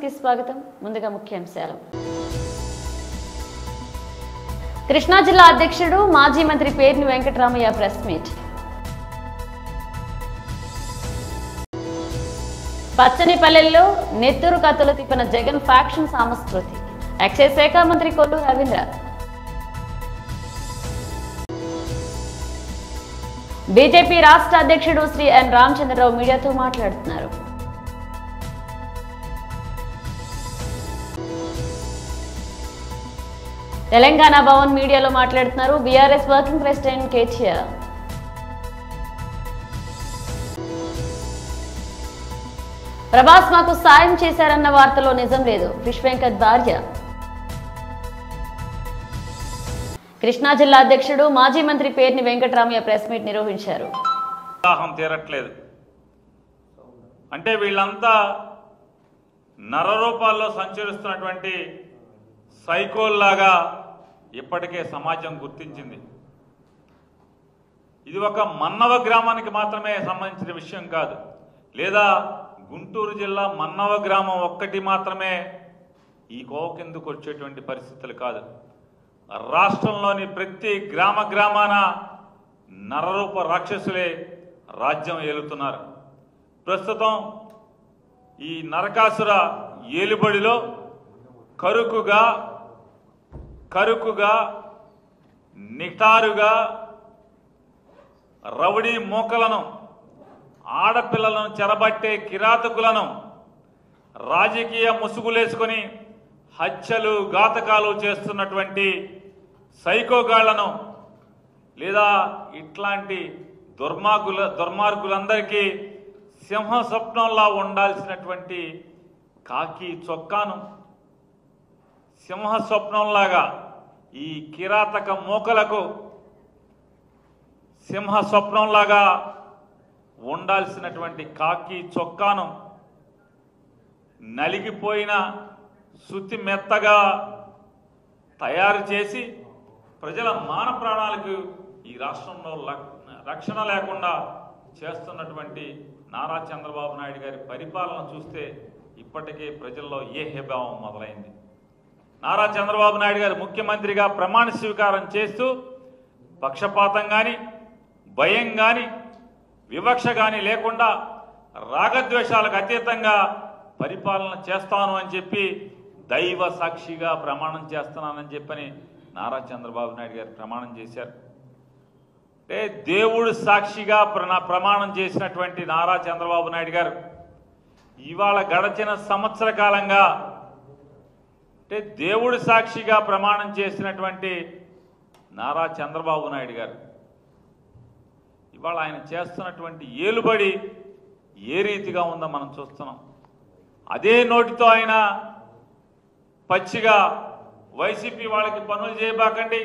కి స్వాగతం. ముందుగా ముఖ్యాంశాలు. కృష్ణా జిల్లా అధ్యక్షుడు మాజీ మంత్రి పేర్ని వెంకటరామయ్య ప్రెస్ మీట్. పచ్చని పల్లెల్లో నెత్తురు కత్తులు తిప్పిన జగన్ ఫ్యాక్షన్ సామస్కృతి. ఎక్సైజ్ శాఖ మంత్రి కొల్లు రవీంద్ర. బీజేపీ రాష్ట్ర అధ్యక్షుడు శ్రీ ఎన్ రామచంద్రరావు మీడియాతో మాట్లాడుతున్నారు. తెలంగాణ భవన్ మీడియాలో మాట్లాడుతున్నారు BRS working president KTR. Prabhas మాకు సాయం చేశారన్న వార్తలో నిజం లేదు. ఫిష్ వెంకట్ భార్య. కృష్ణా జిల్లా అధ్యక్షుడు మాజీ మంత్రి పేర్ని వెంకటరామయ్య ప్రెస్ మీట్ నిర్వహించారు. తీరట్లేదు అంటే వీళ్ళంతా నరరూపాల్లో సంచరిస్తున్నటువంటి సైకోల్లాగా ఇప్పటికే సమాజం గుర్తించింది. ఇది ఒక మన్నవ గ్రామానికి మాత్రమే సంబంధించిన విషయం కాదు, లేదా గుంటూరు జిల్లా మన్నవ గ్రామం ఒక్కటి మాత్రమే ఈ కోవ కిందకు వచ్చేటువంటి పరిస్థితులు కాదు. రాష్ట్రంలోని ప్రతి గ్రామాన నరరూప రాక్షసులే రాజ్యం ఏలుతున్నారు. ప్రస్తుతం ఈ నరకాసుర ఏలుబడిలో కరుకుగా నిటారుగా రౌడీ మూకలను, ఆడపిల్లలను చెరబట్టే కిరాతకులను, రాజకీయ ముసుగులేసుకొని హత్యలు ఘాతకాలు చేస్తున్నటువంటి సైకోగాళ్లను, లేదా ఇట్లాంటి దుర్మార్గులందరికీ సింహ స్వప్నంలా ఉండాల్సినటువంటి కాకి చొక్కాను సింహ స్వప్నంలాగా, ఈ కిరాతక మూకలకు సింహ స్వప్నంలాగా ఉండాల్సినటువంటి కాకి చొక్కాను నలిగిపోయిన శుద్ధి మెత్తగా తయారు చేసి ప్రజల మాన ప్రాణాలకు ఈ రాష్ట్రంలో రక్షణ లేకుండా చేస్తున్నటువంటి నారా చంద్రబాబు నాయుడు గారి పరిపాలన చూస్తే ఇప్పటికే ప్రజల్లో ఏహ్యభావం మొదలైంది. నారా చంద్రబాబు నాయుడు గారు ముఖ్యమంత్రిగా ప్రమాణ స్వీకారం చేస్తూ పక్షపాతం కానీ, భయం కానీ, వివక్ష కానీ లేకుండా రాగద్వేషాలకు అతీతంగా పరిపాలన చేస్తాను అని చెప్పి దైవ సాక్షిగా ప్రమాణం చేస్తున్నానని చెప్పని నారా చంద్రబాబు నాయుడు గారు ప్రమాణం చేశారు. అంటే దేవుడు సాక్షిగా ప్రమాణం చేసినటువంటి నారా చంద్రబాబు నాయుడు గారు ఇవాళ గడచిన సంవత్సర కాలంగా అంటే దేవుడు సాక్షిగా ప్రమాణం చేసినటువంటి నారా చంద్రబాబు నాయుడు గారు ఇవాళ ఆయన చేస్తున్నటువంటి ఏలుబడి ఏ రీతిగా ఉందో మనం చూస్తున్నాం. అదే నోటితో ఆయన పచ్చిగా వైసీపీ వాళ్ళకి పనులు చేయబాకండి,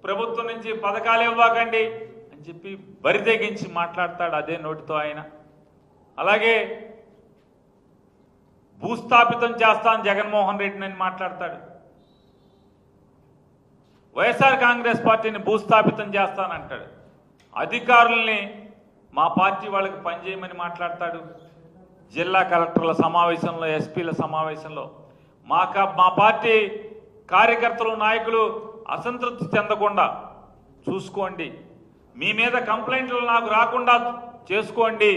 ప్రభుత్వం నుంచి పథకాలు ఇవ్వకండి అని చెప్పి బరితెగించి మాట్లాడతాడు అదే నోటితో ఆయన. అలాగే భూస్థాపితం చేస్తాను జగన్మోహన్ రెడ్డిని అని మాట్లాడతాడు. వైఎస్ఆర్ కాంగ్రెస్ పార్టీని భూస్థాపితం చేస్తానంటాడు. అధికారుల్ని మా పార్టీ వాళ్ళకి పనిచేయమని మాట్లాడతాడు. జిల్లా కలెక్టర్ల సమావేశంలో, ఎస్పీల సమావేశంలో మా పార్టీ కార్యకర్తలు, నాయకులు అసంతృప్తి చెందకుండా చూసుకోండి, మీ మీద కంప్లైంట్లు నాకు రాకుండా చేసుకోండి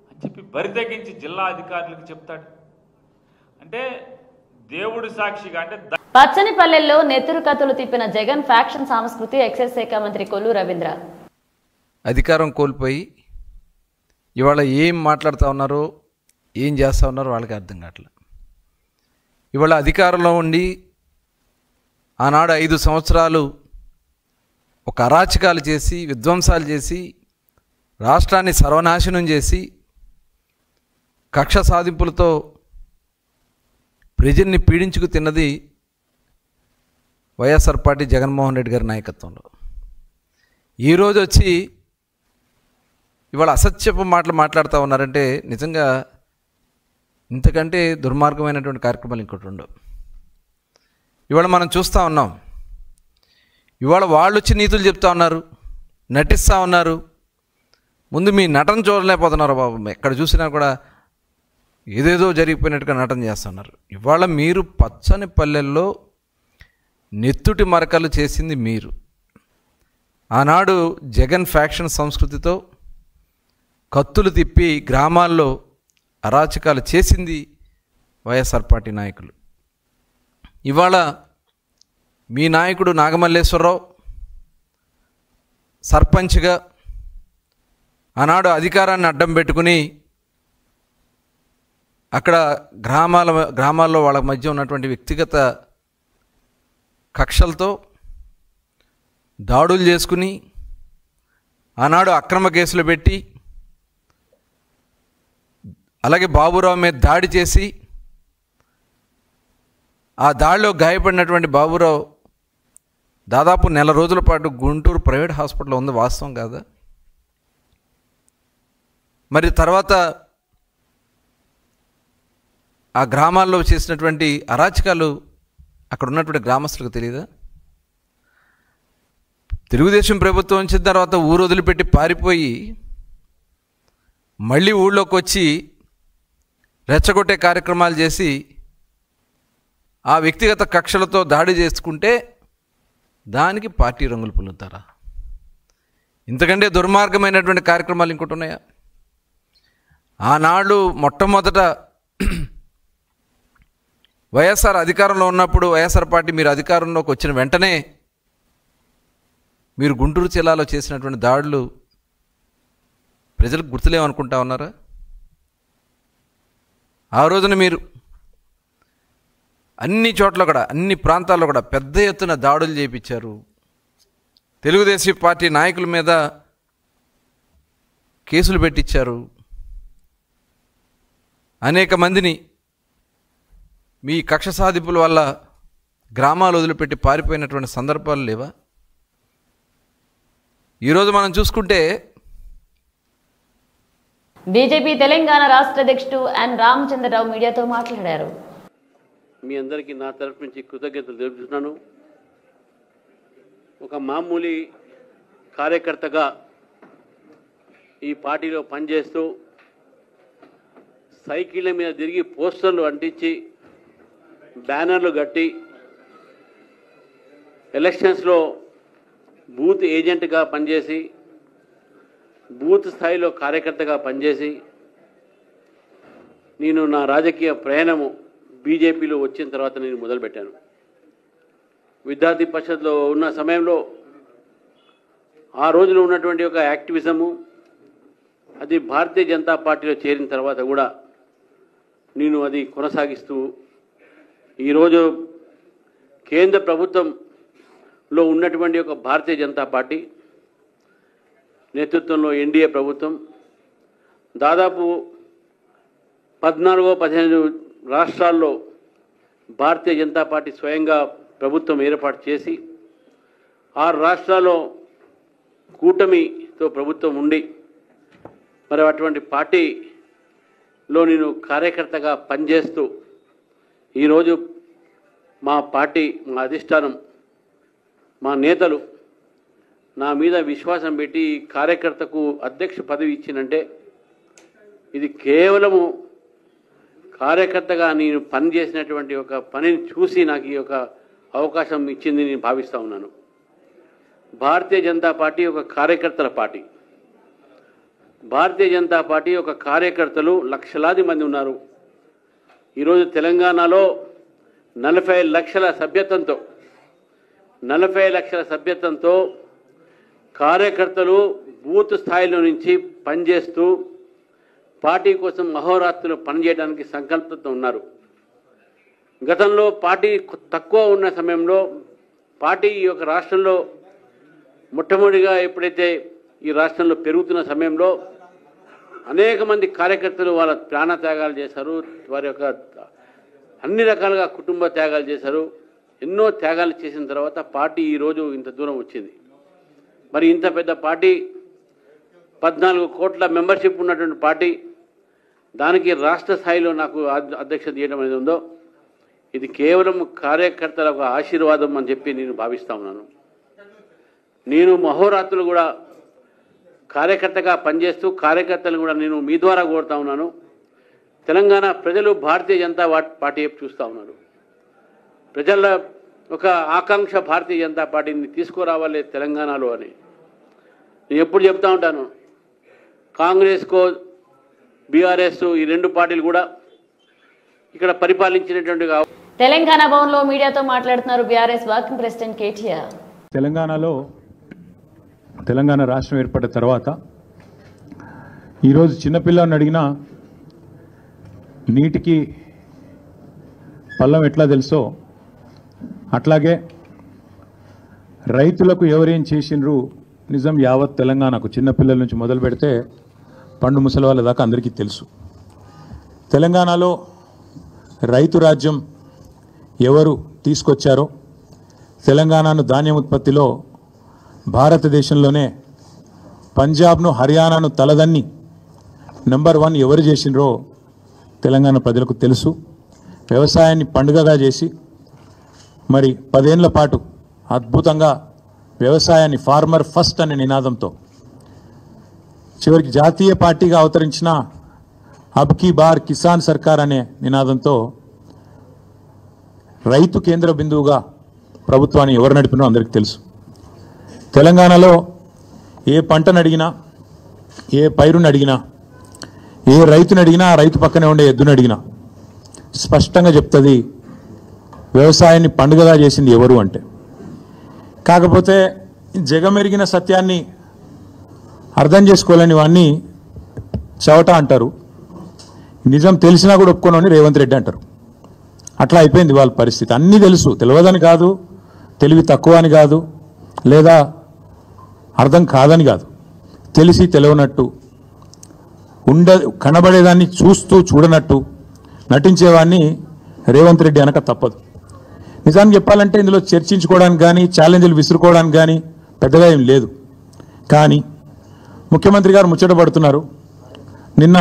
అని చెప్పి బరితెగించి జిల్లా అధికారులకు చెప్తాడు. అంటే దేవుడి సాక్షిగా అంటే పచ్చని పల్లెల్లో నెత్తురు కత్తులు తిప్పిన జగన్ ఫ్యాక్షన్ సంస్కృతి. ఎక్సైజ్ శాఖ మంత్రి కొల్లు రవీంద్ర. అధికారం కోల్పోయి ఇవాళ ఏం మాట్లాడుతూ ఉన్నారో, ఏం చేస్తూ ఉన్నారో వాళ్ళకి అర్థం కావట్లేదు. ఇవాళ అధికారంలో ఉండి ఆనాడు 5 సంవత్సరాలు ఒక అరాచకాలు చేసి, విధ్వంసాలు చేసి, రాష్ట్రాన్ని సర్వనాశనం చేసి, కక్ష సాధింపులతో ప్రజల్ని పీడించుకు తిన్నది వైఎస్ఆర్ పార్టీ జగన్మోహన్ రెడ్డి గారి నాయకత్వంలో. ఈరోజు వచ్చి ఇవాళ అసత్యపు మాటలు మాట్లాడుతూ ఉన్నారంటే నిజంగా ఇంతకంటే దుర్మార్గమైనటువంటి కార్యక్రమాలు ఇంకోటి ఉండవు. ఇవాళ మనం చూస్తూ ఉన్నాం, ఇవాళ వాళ్ళు వచ్చి నీతులు చెప్తా ఉన్నారు, నటిస్తూ ఉన్నారు. ముందు మీ నటన చూడలేకపోతున్నారు బాబు. ఎక్కడ చూసినా కూడా ఏదేదో జరిగిపోయినట్టుగా నటన చేస్తున్నారు. ఇవాళ మీరు పచ్చని పల్లెల్లో నెత్తుటి మరకలు చేసింది మీరు. ఆనాడు జగన్ ఫ్యాక్షన్ సంస్కృతితో కత్తులు తిప్పి గ్రామాల్లో అరాచకాలు చేసింది వైఎస్ఆర్ పార్టీ నాయకులు. ఇవాళ మీ నాయకుడు నాగమల్లేశ్వరరావు సర్పంచ్గా ఆనాడు అధికారాన్ని అడ్డం పెట్టుకుని అక్కడ గ్రామాల్లో వాళ్ళ మధ్య ఉన్నటువంటి వ్యక్తిగత కక్షలతో దాడులు చేసుకుని ఆనాడు అక్రమ కేసులు పెట్టి అలాగే బాబురావు మీద దాడి చేసి ఆ దాడిలో గాయపడినటువంటి బాబురావు దాదాపు నెల రోజుల పాటు గుంటూరు ప్రైవేట్ హాస్పిటల్లో ఉంది. వాస్తవం కాదా? మరి తర్వాత ఆ గ్రామాల్లో చేసినటువంటి అరాచకాలు అక్కడ ఉన్నటువంటి గ్రామస్తులకు తెలియదా? తెలుగుదేశం ప్రభుత్వం వచ్చిన తర్వాత ఊరు వదిలిపెట్టి పారిపోయి మళ్ళీ ఊళ్ళోకి వచ్చి రెచ్చగొట్టే కార్యక్రమాలు చేసి ఆ వ్యక్తిగత కక్షలతో దాడి చేసుకుంటే దానికి పార్టీ రంగులు పులుతారా? ఇంతకంటే దుర్మార్గమైనటువంటి కార్యక్రమాలు ఇంకోటి ఉన్నాయా? ఆనాడు మొట్టమొదట వైఎస్ఆర్ అధికారంలో ఉన్నప్పుడు వైఎస్ఆర్ పార్టీ మీరు అధికారంలోకి వచ్చిన వెంటనే మీరు గుంటూరు జిల్లాలో చేసినటువంటి దాడులు ప్రజలకు గుర్తులేమనుకుంటా ఉన్నారా? ఆ రోజున మీరు అన్ని చోట్ల కూడా అన్ని ప్రాంతాల్లో కూడా పెద్ద ఎత్తున దాడులు చేయించారు. తెలుగుదేశం పార్టీ నాయకుల మీద కేసులు పెట్టించారు. అనేక మందిని మీ కక్ష సాధింపుల వల్ల గ్రామాలు వదిలిపెట్టి పారిపోయినటువంటి సందర్భాలు లేవా? ఈరోజు మనం చూసుకుంటే బీజేపీ తెలంగాణ రాష్ట్ర అధ్యక్షుడు ఎన్ రామచంద్రరావు మీడియాతో మాట్లాడారు. మీ అందరికీ నా తరఫు నుంచి కృతజ్ఞతలు తెలుపుతున్నాను. ఒక మామూలు కార్యకర్తగా ఈ పార్టీలో పనిచేస్తూ సైకిళ్ళ మీద తిరిగి పోస్టర్లు అంటించి బ్యానర్లు కట్టి ఎలక్షన్స్లో బూత్ ఏజెంట్గా పనిచేసి బూత్ స్థాయిలో కార్యకర్తగా పనిచేసి నేను నా రాజకీయ ప్రయాణము బీజేపీలో వచ్చిన తర్వాత నేను మొదలుపెట్టాను. విద్యార్థి పరిషత్లో ఉన్న సమయంలో ఆ రోజులో ఉన్నటువంటి ఒక యాక్టివిజము అది భారతీయ జనతా పార్టీలో చేరిన తర్వాత కూడా నేను అది కొనసాగిస్తూ ఈరోజు కేంద్ర ప్రభుత్వంలో ఉన్నటువంటి ఒక భారతీయ జనతా పార్టీ నేతృత్వంలో ఎన్డీఏ ప్రభుత్వం దాదాపు 14-15 రాష్ట్రాల్లో భారతీయ జనతా పార్టీ స్వయంగా ప్రభుత్వం ఏర్పాటు చేసి 6 రాష్ట్రాల్లో కూటమితో ప్రభుత్వం ఉండి మరి అటువంటి పార్టీలో నేను కార్యకర్తగా పనిచేస్తూ ఈరోజు మా పార్టీ మా అధిష్టానం మా నేతలు నా మీద విశ్వాసం పెట్టి కార్యకర్తకు అధ్యక్ష పదవి ఇచ్చినంటే ఇది కేవలము కార్యకర్తగా నేను పనిచేసినటువంటి ఒక పనిని చూసి నాకు ఈ యొక్క అవకాశం ఇచ్చింది నేను భావిస్తూ ఉన్నాను. భారతీయ జనతా పార్టీ ఒక కార్యకర్తల పార్టీ. భారతీయ జనతా పార్టీ ఒక కార్యకర్తలు లక్షలాది మంది ఉన్నారు. ఈరోజు తెలంగాణలో 40 లక్షల సభ్యత్వంతో కార్యకర్తలు బూత్ స్థాయిలో నుంచి పనిచేస్తూ పార్టీ కోసం అహోరాత్రులు పనిచేయడానికి సంకల్పంతో ఉన్నారు. గతంలో పార్టీ తక్కువ ఉన్న సమయంలో పార్టీ ఈ యొక్క రాష్ట్రంలో మొట్టమొదటిగా ఎప్పుడైతే ఈ రాష్ట్రంలో పెరుగుతున్న సమయంలో అనేక మంది కార్యకర్తలు వాళ్ళ ప్రాణ త్యాగాలు చేశారు. వారి యొక్క అన్ని రకాలుగా కుటుంబ త్యాగాలు చేశారు. ఎన్నో త్యాగాలు చేసిన తర్వాత పార్టీ ఈరోజు ఇంత దూరం వచ్చింది. మరి ఇంత పెద్ద పార్టీ 14 కోట్ల మెంబర్షిప్ ఉన్నటువంటి పార్టీ దానికి రాష్ట్ర స్థాయిలో నాకు అధ్యక్షత చేయడం అనేది ఉందో ఇది కేవలం కార్యకర్తల ఒక ఆశీర్వాదం అని చెప్పి నేను భావిస్తూ ఉన్నాను. నేను మహోరాత్రులు కూడా కార్యకర్తగా పనిచేస్తూ కార్యకర్తలు కూడా నేను మీ ద్వారా కోరుతా ఉన్నాను. తెలంగాణ ప్రజలు భారతీయ జనతా పార్టీ చూస్తూ ఉన్నారు. ప్రజల ఒక ఆకాంక్ష భారతీయ జనతా పార్టీని తీసుకురావాలి తెలంగాణలో అని నేను ఎప్పుడు చెప్తా ఉంటాను. కాంగ్రెస్కో బీఆర్ఎస్ ఈ రెండు పార్టీలు కూడా ఇక్కడ పరిపాలించినటువంటి తెలంగాణ భవన్లో మీడియాతో మాట్లాడుతున్నారు BRS working president KTR. Telangana రాష్ట్రం ఏర్పడిన తర్వాత ఈరోజు చిన్నపిల్లని అడిగినా నీటికి పల్లం ఎట్లా తెలుసో అట్లాగే రైతులకు ఎవరేం చేసిండ్రు నిజం యావత్ తెలంగాణకు చిన్నపిల్లల నుంచి మొదలు పెడితే పండు ముసలి వాళ్ళ దాకా అందరికీ తెలుసు. తెలంగాణలో రైతు రాజ్యం ఎవరు తీసుకొచ్చారో, తెలంగాణను ధాన్యం ఉత్పత్తిలో భారతదేశంలోనే పంజాబ్ను హర్యానాను తలదన్ని నెంబర్ 1 ఎవరు చేసినరో తెలంగాణ ప్రజలకు తెలుసు. వ్యవసాయాన్ని పండుగగా చేసి మరి 10 ఏళ్ల పాటు అద్భుతంగా వ్యవసాయాన్ని ఫార్మర్ ఫస్ట్ అనే నినాదంతో చివరికి జాతీయ పార్టీగా అవతరించిన అబ్ కీ బార్ కిసాన్ సర్కార్ అనే నినాదంతో రైతు కేంద్ర బిందువుగా ప్రభుత్వాన్ని ఎవరు నడిపినో అందరికీ తెలుసు. తెలంగాణలో ఏ పంటను అడిగినా, ఏ పైరుని అడిగినా, ఏ రైతుని అడిగినా, ఆ రైతు పక్కనే ఉండే ఎద్దుని అడిగినా స్పష్టంగా చెప్తుంది వ్యవసాయాన్ని పండుగగా చేసింది ఎవరు అంటే. కాకపోతే జగమెరిగిన సత్యాన్ని అర్థం చేసుకోలేని వాడిని చవట అంటారు, నిజం తెలిసినా కూడా ఒప్పుకోనని రేవంత్ రెడ్డి అంటారు. అట్లా అయిపోయింది వాళ్ళ పరిస్థితి. అన్నీ తెలుసు, తెలియదని కాదు, తెలివి తక్కువ అని కాదు, లేదా అర్థం కాదని కాదు, తెలిసి తెలియనట్టు కనబడేదాన్ని చూస్తూ చూడనట్టు నటించేవాడిని రేవంత్ రెడ్డి అనక తప్పదు. నిజానికి చెప్పాలంటే ఇందులో చర్చించుకోవడానికి కానీ ఛాలెంజ్లు విసురుకోవడానికి కానీ పెద్దగా ఏం లేదు. కానీ ముఖ్యమంత్రి గారు ముచ్చట పడుతున్నారు, నిన్న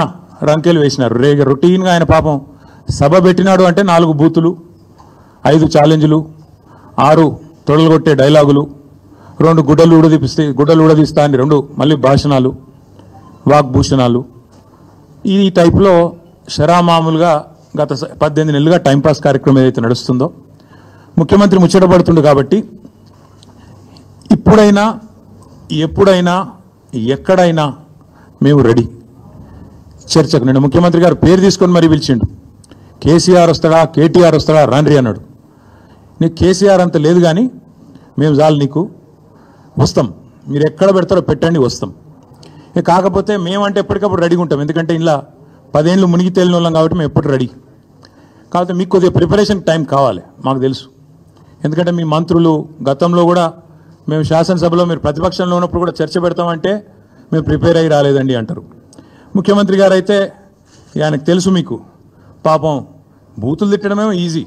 రంకెలు వేసినారు. రొటీన్గా ఆయన పాపం సభ పెట్టినాడు అంటే 4 బూతులు, 5 ఛాలెంజ్లు, 6 తొడలుగొట్టే డైలాగులు, 2 గుడ్డలు ఊడదీస్తా అని 2 మళ్ళీ భాషణాలు, వాగ్భూషణాలు. ఈ టైప్లో షరామామూలుగా గత 18 నెలలుగా టైంపాస్ కార్యక్రమం ఏదైతే నడుస్తుందో ముఖ్యమంత్రి ముచ్చటపడుతుండు. కాబట్టి ఇప్పుడైనా ఎప్పుడైనా ఎక్కడైనా మేము రెడీ చర్చకు. నేను ముఖ్యమంత్రి గారు పేరు తీసుకొని మరీ పిలిచిండు. కేసీఆర్ వస్తాడా, కేటీఆర్ వస్తాడా, రాండ్రి అన్నాడు. నీకు కేసీఆర్ అంత లేదు కానీ మేము చాలు నీకు, వస్తాం, మీరు ఎక్కడ పెడతారో పెట్టండి, వస్తాం. కాకపోతే మేమంటే ఎప్పటికప్పుడు రెడీగా ఉంటాం, ఎందుకంటే ఇలా 10 ఏళ్ళు మునిగి తేలిన వాళ్ళం కాబట్టి మేము ఎప్పుడు రెడీ. కాకపోతే మీకు కొద్దిగా ప్రిపరేషన్ టైం కావాలి, మాకు తెలుసు. ఎందుకంటే మీ మంత్రులు గతంలో కూడా మేము శాసనసభలో మీరు ప్రతిపక్షంలో ఉన్నప్పుడు కూడా చర్చ పెడతామంటే మేము ప్రిపేర్ అయ్యి రాలేదండి అంటారు. ముఖ్యమంత్రి గారు అయితే ఆయనకు తెలుసు, మీకు పాపం బూతులు తిట్టడమేమో ఈజీ.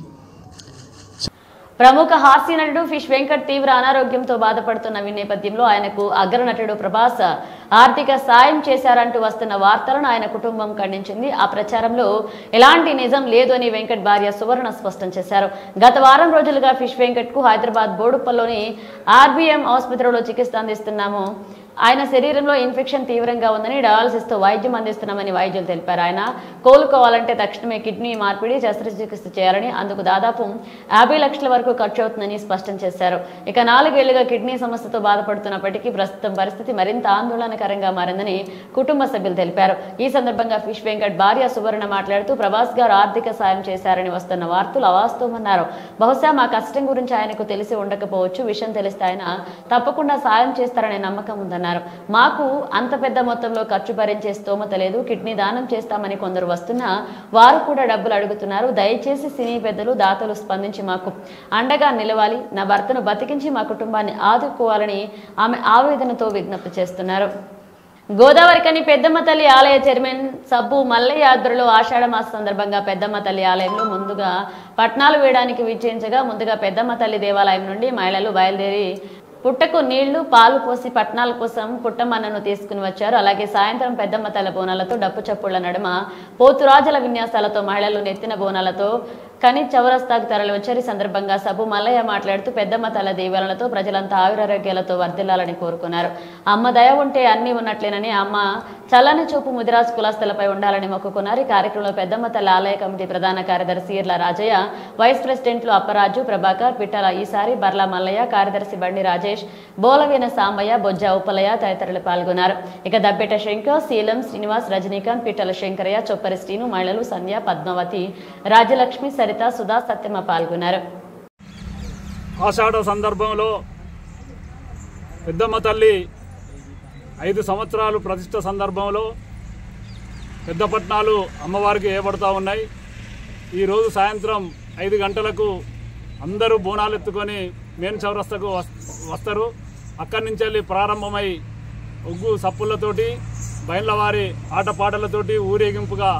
ప్రముఖ హాస్య నటుడు ఫిష్ వెంకట్ తీవ్ర అనారోగ్యంతో బాధపడుతున్న నేపథ్యంలో ఆయనకు అగ్రనటుడు ప్రభాస్ ఆర్థిక సాయం చేశారంటూ వస్తున్న వార్తలను ఆయన కుటుంబం ఖండించింది. ఆ ప్రచారంలో ఎలాంటి నిజం లేదు అని వెంకట్ భార్య సువర్ణ స్పష్టం చేశారు. గత వారం రోజులుగా ఫిష్ వెంకట్ కు హైదరాబాద్ బోడుప్పల్లోని ఆర్బీఎం ఆసుపత్రిలో చికిత్స అందిస్తున్నాము. ఆయన శరీరంలో ఇన్ఫెక్షన్ తీవ్రంగా ఉందని డయాలసిస్తో వైద్యం అందిస్తున్నామని వైద్యులు తెలిపారు. ఆయన కోలుకోవాలంటే తక్షణమే కిడ్నీ మార్పిడి శస్త్రచికిత్స చేయాలని, అందుకు దాదాపు 50 లక్షల వరకు ఖర్చు అవుతుందని స్పష్టం చేశారు. ఇక 4 ఏళ్లుగా కిడ్నీ సమస్యతో బాధపడుతున్నప్పటికీ ప్రస్తుతం పరిస్థితి మరింత ఆందోళనకరంగా మారిందని కుటుంబ సభ్యులు తెలిపారు. ఈ సందర్భంగా ఫిష్ వెంకట్ భార్య సువర్ణ మాట్లాడుతూ ప్రభాస్ గారు ఆర్థిక సాయం చేశారని వస్తున్న వార్తలు అవాస్తవమన్నారు. బహుశా మా కష్టం గురించి ఆయనకు తెలిసి ఉండకపోవచ్చు, విషయం తెలిస్తే ఆయన తప్పకుండా సాయం చేస్తారనే నమ్మకం ఉందన్నారు. మాకు అంత పెద్ద మొత్తంలో ఖర్చు భరించే స్తోమత లేదు, కిడ్నీ దానం చేస్తామని కొందరు వస్తున్నా వారు కూడా డబ్బులు అడుగుతున్నారు. దయచేసి సినీ పెద్దలు దాతలు స్పందించి మాకు అండగా నిలవాలి, నా భర్తను బతికించి మా కుటుంబాన్ని ఆదుకోవాలని ఆమె ఆవేదనతో విజ్ఞప్తి చేస్తున్నారు. గోదావరికని పెద్దమ్మ తల్లి ఆలయ చైర్మన్ సబ్బు మల్లయ్య ఆధ్వర్యంలో ఆషాఢ మాస సందర్భంగా పెద్దమ్మ తల్లి ఆలయంలో ముందుగా పట్నాలు వేయడానికి విచ్చేయించగా ముందుగా పెద్దమ్మ తల్లి దేవాలయం నుండి మహిళలు బయలుదేరి పుట్టకు నీళ్లు పాలు పోసి పట్నాల కోసం పుట్టమన్నను తీసుకుని వచ్చారు. అలాగే సాయంత్రం పెద్దమ్మ తల బోనాలతో డప్పు చప్పుళ్ల నడుమ పోతురాజుల విన్యాసాలతో మహిళలు నెత్తిన బోనాలతో కని చౌరస్తాకు తరలి వచ్చారు. ఈ సందర్భంగా సబ్బు మల్లయ్య మాట్లాడుతూ పెద్దమ్మ తల దీవెనలతో ప్రజలంతా ఆయురారోగ్యాలతో వర్ధిల్లాలని కోరుకున్నారు. అమ్మ దయ ఉంటే అన్ని ఉన్నట్లేనని, అమ్మ చల్లని చూపు ముదిరాజ్ కులస్తులపై ఉండాలని మొక్కుకున్నారు. ఈ కార్యక్రమంలో పెద్దమ్మ తల్లి ఆలయ కమిటీ ప్రధాన కార్యదర్శి ఈర్ల రాజయ్య, వైస్ ప్రెసిడెంట్లు అప్పరాజు, ప్రభాకర్, పిట్టల ఈసారి, బర్లా మల్లయ్య, కార్యదర్శి బండి రాజేష్, బోలవీన సాంబయ్య, బొజ్జ ఉపలయ్య తదితరులు పాల్గొన్నారు. ఇక దబ్బెట శంకర్, శీలం శ్రీనివాస్, రజనీకాంత్, పిట్టల శంకరయ్య, చొప్పరి శ్రీను, మహిళలు సంధ్య, పద్మావతి, రాజలక్ష్మి, సరిత, సుధా, సత్యమ్మ పాల్గొన్నారు. ఆషాఢ సందర్భంలో పెద్దమ్మ తల్లి 5 సంవత్సరాలు ప్రతిష్ట సందర్భంలో పెద్ద పట్నాలు అమ్మవారికి ఏర్పడతా ఉన్నాయి. ఈరోజు సాయంత్రం 5 గంటలకు అందరూ బోనాలు ఎత్తుకొని మెయిన్ చౌరస్తకు వస్తారు. అక్కడి నుంచి వెళ్ళి ప్రారంభమై ఒగ్గు సప్పులతోటి బయళ్ళవారి ఆటపాటలతోటి ఊరేగింపుగా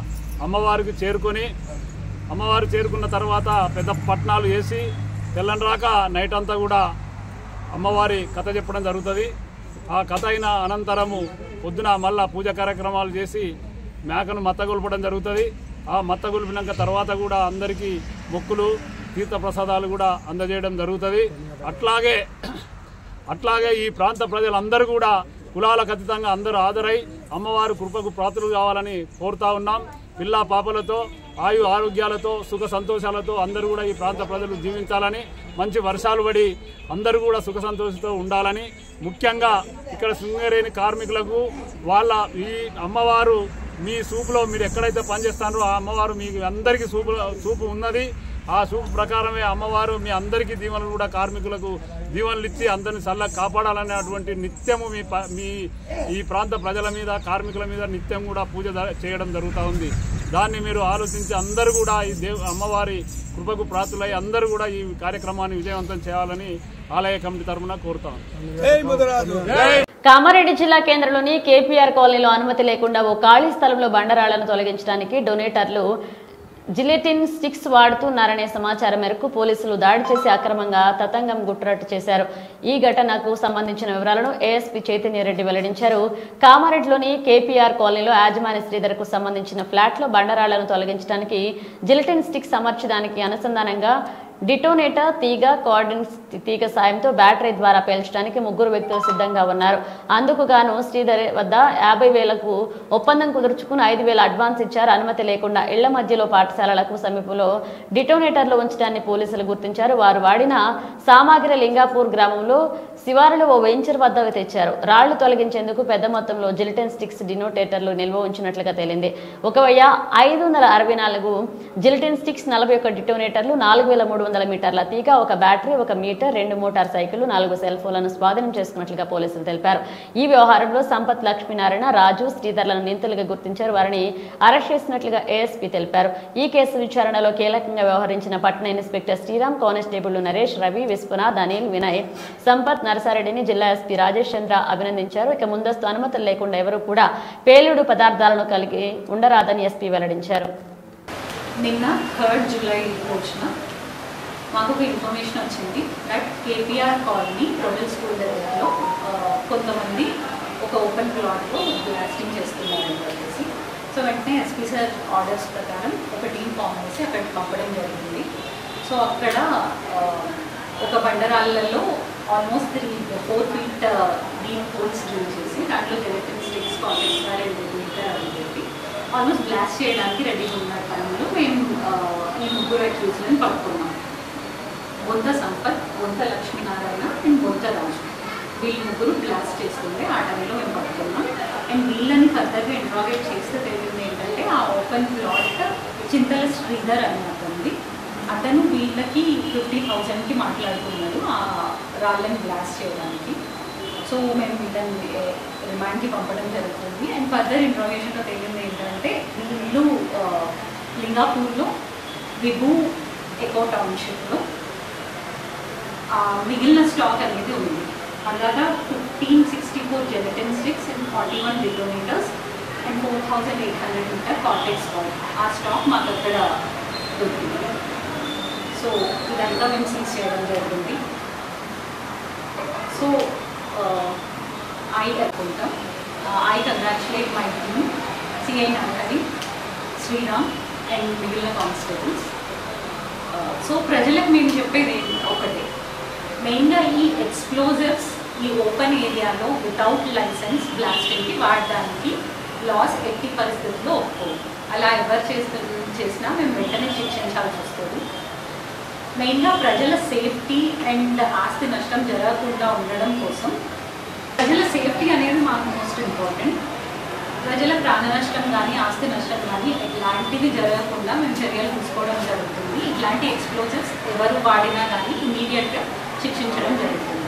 అమ్మవారికి చేరుకొని, అమ్మవారు చేరుకున్న తర్వాత పెద్ద పట్నాలు వేసి తెల్లని రాక నైట్ అంతా కూడా అమ్మవారి కథ చెప్పడం జరుగుతుంది. ఆ కథ అయిన అనంతరము పొద్దున మళ్ళా పూజ కార్యక్రమాలు చేసి మేకను మత్తగొల్పడం జరుగుతుంది. ఆ మత్తగొల్పినాక తర్వాత కూడా అందరికీ మొక్కులు తీర్థప్రసాదాలు కూడా అందజేయడం జరుగుతుంది. అట్లాగే ఈ ప్రాంత ప్రజలందరూ కూడా కులాలకు అతీతంగా అందరూ హాజరై అమ్మవారి కృపకు పాత్రలు కావాలని కోరుతా ఉన్నాం. పిల్లా పాపలతో ఆయు ఆరోగ్యాలతో సుఖ సంతోషాలతో అందరూ కూడా ఈ ప్రాంత ప్రజలు జీవించాలని, మంచి వర్షాలు పడి అందరూ కూడా సుఖ సంతోషంతో ఉండాలని, ముఖ్యంగా ఇక్కడ శృంగేరేని కార్మికులకు వాళ్ళ ఈ అమ్మవారు మీ సూపులో మీరు ఎక్కడైతే పనిచేస్తారో ఆ అమ్మవారు మీ అందరికీ సూపు ఉన్నది. ఆ సూపు ప్రకారమే అమ్మవారు మీ అందరికీ దీవెనలు కూడా కార్మికులకు దీవెనలు ఇచ్చి అందరిని చల్లగా కాపాడాలనేటువంటి నిత్యము మీ ఈ ప్రాంత ప్రజల మీద కార్మికుల మీద నిత్యం కూడా పూజ చేయడం జరుగుతూ ఉంది. దాన్ని మీరు ఆలోచించి అందరూ కూడా ఈ అమ్మవారి కృపకు ప్రాతులై అందరూ కూడా ఈ కార్యక్రమాన్ని విజయవంతం చేయాలని ఆలయ కమిటీ తరఫున కోరుతాం. కామారెడ్డి జిల్లా కేంద్రంలోని కేపీఆర్ కాలనీలో అనుమతి లేకుండా ఓ ఖాళీ స్థలంలో బండరాళ్లను తొలగించడానికి డొనేటర్లు జిలెటిన్ స్టిక్స్ వాడుతున్నారనే సమాచారం మేరకు పోలీసులు దాడి చేసి అక్రమంగా తతంగం గుట్టురట్టు చేశారు. ఈ ఘటనకు సంబంధించిన వివరాలను ఏఎస్పీ చైతన్యరెడ్డి వెల్లడించారు. కామారెడ్డిలోని కేపీఆర్ కాలనీలో యాజమాని శ్రీధర్కు సంబంధించిన ఫ్లాట్లో బండరాళ్లను తొలగించడానికి జిలెటిన్ స్టిక్స్ అమర్చడానికి అనుసంధానంగా డిటోనేటర్ తీగ కోఆర్డినేట్స్ తీగ సాయంతో బ్యాటరీ ద్వారా పేల్చడానికి 3 వ్యక్తులు సిద్ధంగా ఉన్నారు. అందుకు గాను శ్రీధర్ వద్ద 50,000కు ఒప్పందం కుదుర్చుకుని 5,000 అడ్వాన్స్ ఇచ్చారు. అనుమతి లేకుండా ఇళ్ల మధ్యలో పాఠశాలలకు సమీపంలో డిటోనేటర్లు ఉంచడాన్ని పోలీసులు గుర్తించారు. వారు వాడిన సామాగ్రి లింగాపూర్ గ్రామంలో శివారులో ఓ వెంచర్ వద్ద తెచ్చారు. రాళ్లు తొలగించేందుకు పెద్ద మొత్తంలో జిలిటిన్ స్టిక్స్ డిటోనేటర్లు నిల్వ ఉంచినట్లుగా తేలింది. 1,564 జిలిటిన్ స్టిక్స్, 41 డిటోనేటర్లు, 4,300 మీటర్ల తీగ, 1 బ్యాటరీ, 1 మీటర్, 2 మోటార్ సైకిళ్లు, 4 సెల్ ఫోన్లను స్వాధీనం చేసుకున్నట్లుగా పోలీసులు తెలిపారు. ఈ వ్యవహారంలో సంపత్, లక్ష్మీనారాయణ, రాజు, శ్రీధర్లను నిందితులుగా గుర్తించారు. వారిని అరెస్ట్ చేసినట్లుగా ఏఎస్పీ తెలిపారు. ఈ కేసు విచారణలో కీలకంగా వ్యవహరించిన పట్టణ ఇన్స్పెక్టర్ శ్రీరామ్, కానిస్టేబుల్ నరేష్, రవి, విశ్వనాథ్, అనిల్, వినయ్, సంపత్, నరసారెడ్డిని జిల్లా ఎస్పీ రాజేష్ చంద్ర అభినందించారు. ఇక ముందస్తు అనుమతులు లేకుండా ఎవరూ కూడా పేలుడు పదార్థాలను కలిగి ఉండరాదని ఎస్పీ వెల్లడించారు. నిన్న 3 జూలై రోజున మాకు ఒక ఇన్ఫర్మేషన్ వచ్చింది దట్ కేపీఆర్ కాలనీ ప్రొడల్ స్కూల్ దగ్గరలో కొంతమంది ఒక ఓపెన్ ప్లాట్లో బ్లాస్టింగ్ చేస్తున్నారని చెప్పేసి. సో వెంటనే ఎస్పీ సార్ ఆర్డర్స్ ప్రకారం ఒక టీం ఫామ్ చేసి అక్కడికి పంపడం జరిగింది. సో అక్కడ ఒక బండరాళ్ళలో almost 4 feet deep holes drill చేసి దాంట్లో జెలటిన్ స్టిక్స్, కాంటాక్ట్స్ అని చెప్పి ఆల్మోస్ట్ బ్లాస్ట్ చేయడానికి రెడీగా ఉన్న టైంలో మేము ఈ 3 అక్యూజ్లను పట్టుకున్నాం. బొంత సంపత్, బొంత లక్ష్మీనారాయణ అండ్ బొంత రాజు, వీళ్ళు 3 బ్లాస్ట్ చేస్తుంటే ఆ టైంలో మేము పట్టుకున్నాం. అండ్ వీళ్ళని ఫర్దర్గా ఇంట్రాగేట్ చేస్తే తెలిసింది ఏంటంటే ఆ ఓపెన్ ప్లాట్ చింతల శ్రీధర్ అని అతను అతను వీళ్ళకి 50,000కి మాట్లాడుకున్నాడు ఆ రాళ్ళని బ్లాస్ట్ చేయడానికి. సో మేము వీళ్ళని రిమాండ్కి పంపడం జరుగుతుంది. అండ్ ఫర్దర్ ఇంట్రాగేషన్లో తెలిసింది ఏంటంటే వీళ్ళు లింగాపూర్లో విభూ ఎకో టౌన్షిప్లో మిగిలిన స్టాక్ అనేది ఉంది. అలాగా 1564 gelatin sticks and 41 detonators and 4,800 metre Cordtex బాల్ ఆ స్టాక్ మాకు అక్కడ దొరికింది. సో ఇదంతా మేము సీజ్ చేయడం జరిగింది. సో ఐ అనుకుంటాం I congratulate my team, CI Narahari, Sriram and మిగిలిన కానిస్టేబుల్స్. సో ప్రజలకు మేము చెప్పేది ఒకటే, మెయిన్గా ఈ ఎక్స్ప్లోజివ్స్ ఈ ఓపెన్ ఏరియాలో వితౌట్ లైసెన్స్ బ్లాస్టింగ్కి వాడడానికి లాస్ ఎట్టి పరిస్థితుల్లో ఒప్పుకోదు. అలా ఎవరు చేసినా మేము వెంటనే శిక్షించాల్సి వస్తుంది. మెయిన్గా ప్రజల సేఫ్టీ అండ్ ఆస్తి నష్టం జరగకుండా ఉండడం కోసం ప్రజల సేఫ్టీ అనేది మాకు మోస్ట్ ఇంపార్టెంట్. ప్రజల ప్రాణ నష్టం కానీ ఆస్తి నష్టం కానీ ఇలాంటివి జరగకుండా మేము చర్యలు తీసుకోవడం జరుగుతుంది. ఇట్లాంటి ఎక్స్ప్లోజివ్స్ ఎవరు వాడినా కానీ ఇమీడియట్గా శిక్షించడం జరుగుతుంది.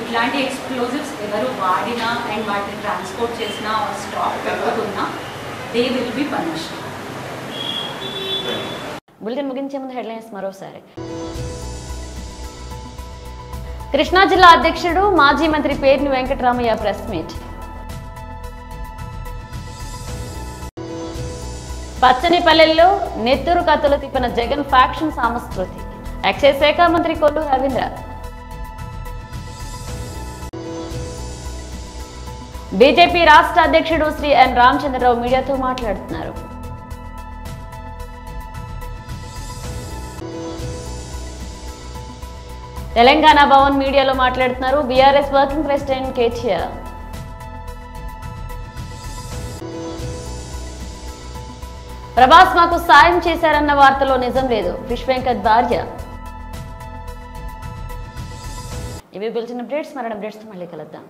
ఇట్లాంటి ఎక్స్ప్లోజివ్స్ ఎవరు వాడినా అండ్ వాటిని ట్రాన్స్పోర్ట్ చేసినా స్టాక్ పెట్టుకున్నా they will be punished. Bulletin ముగించే ముందు హెడ్లైన్స్ మరోసారి. కృష్ణా జిల్లా అధ్యక్షుడు మాజీ మంత్రి పేర్ని వెంకటరామయ్య ప్రెస్ మీట్. పచ్చని పల్లెల్లో నెత్తురు కత్తులు తిప్పిన జగన్ ఫ్యాక్షన్ సామస్కృతి. ఎక్సైజ్ శాఖ మంత్రి కొల్లు రవీంద్ర. బీజేపీ రాష్ట్ర అధ్యక్షుడు శ్రీ ఎన్ రామచంద్రరావు మీడియాతో మాట్లాడుతున్నారు. తెలంగాణ భవన్ మీడియాలో మాట్లాడుతున్నారు BRS working president KTR. Prabhas మాకు సాయం చేశారన్న వార్తలో నిజం లేదు, ఫిష్ వెంకట్ భార్య. ఇవి బులెటిన్ అప్డేట్స్. మరణ అప్డేట్స్తో మళ్ళీ కలుద్దాం.